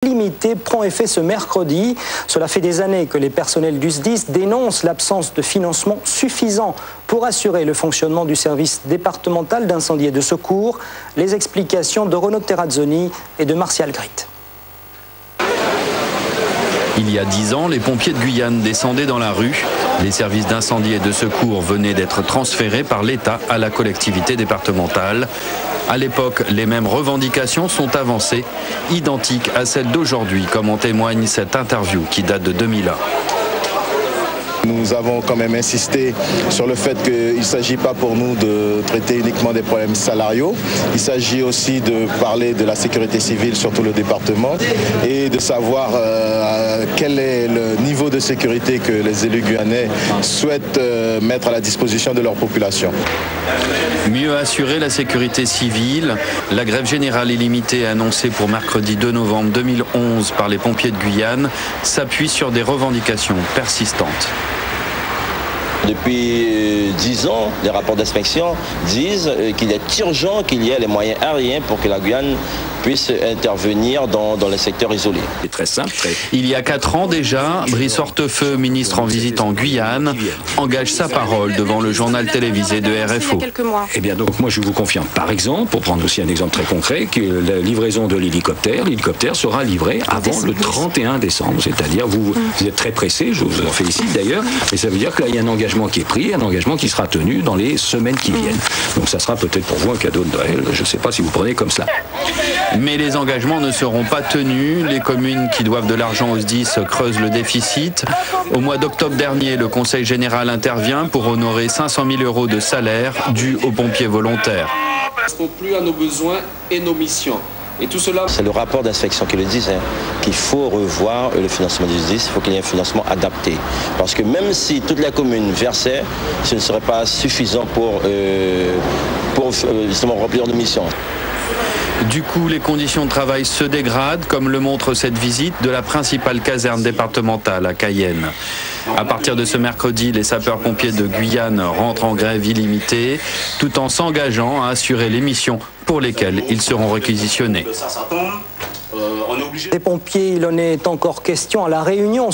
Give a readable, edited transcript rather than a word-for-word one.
Limité prend effet ce mercredi. Cela fait des années que les personnels du SDIS dénoncent l'absence de financement suffisant pour assurer le fonctionnement du service départemental d'incendie et de secours. Les explications de Renaud Terrazzoni et de Martial Grit. Il y a 10 ans, les pompiers de Guyane descendaient dans la rue. Les services d'incendie et de secours venaient d'être transférés par l'État à la collectivité départementale. À l'époque, les mêmes revendications sont avancées, identiques à celles d'aujourd'hui, comme en témoigne cette interview qui date de 2001. Nous avons quand même insisté sur le fait qu'il ne s'agit pas pour nous de traiter uniquement des problèmes salariaux. Il s'agit aussi de parler de la sécurité civile sur tout le département et de savoir quel est le niveau de sécurité que les élus guyanais souhaitent mettre à la disposition de leur population. Mieux assurer la sécurité civile, la grève générale illimitée annoncée pour mercredi 2 novembre 2011 par les pompiers de Guyane s'appuie sur des revendications persistantes. Depuis 10 ans, les rapports d'inspection disent qu'il est urgent qu'il y ait les moyens aériens pour que la Guyane puisse intervenir dans les secteurs isolés. C'est très simple. Il y a 4 ans déjà, Brice Hortefeux, ministre en visite en Guyane, engage sa parole devant le journal télévisé de RFO. Eh bien donc moi je vous confirme par exemple, pour prendre aussi un exemple très concret, que la livraison de l'hélicoptère sera livré avant le 31 décembre. C'est-à-dire vous êtes très pressé, je vous en félicite d'ailleurs, et ça veut dire qu'il y a un engagement qui est pris, un engagement qui sera tenu dans les semaines qui viennent. Donc ça sera peut-être pour vous un cadeau de Noël, je ne sais pas si vous prenez comme cela. Mais les engagements ne seront pas tenus. Les communes qui doivent de l'argent au SDIS creusent le déficit. Au mois d'octobre dernier, le Conseil général intervient pour honorer 500 000 € de salaire dus aux pompiers volontaires. Ne correspond plus à nos besoins et nos missions. Et tout cela... C'est le rapport d'inspection qui le dit, qu'il faut revoir le financement du SDIS, il faut qu'il y ait un financement adapté. Parce que même si toutes les communes versaient, ce ne serait pas suffisant pour justement remplir nos missions. Du coup, les conditions de travail se dégradent, comme le montre cette visite de la principale caserne départementale à Cayenne. À partir de ce mercredi, les sapeurs-pompiers de Guyane rentrent en grève illimitée, tout en s'engageant à assurer les missions pour lesquelles ils seront réquisitionnés. Des pompiers, il en est encore question à La Réunion.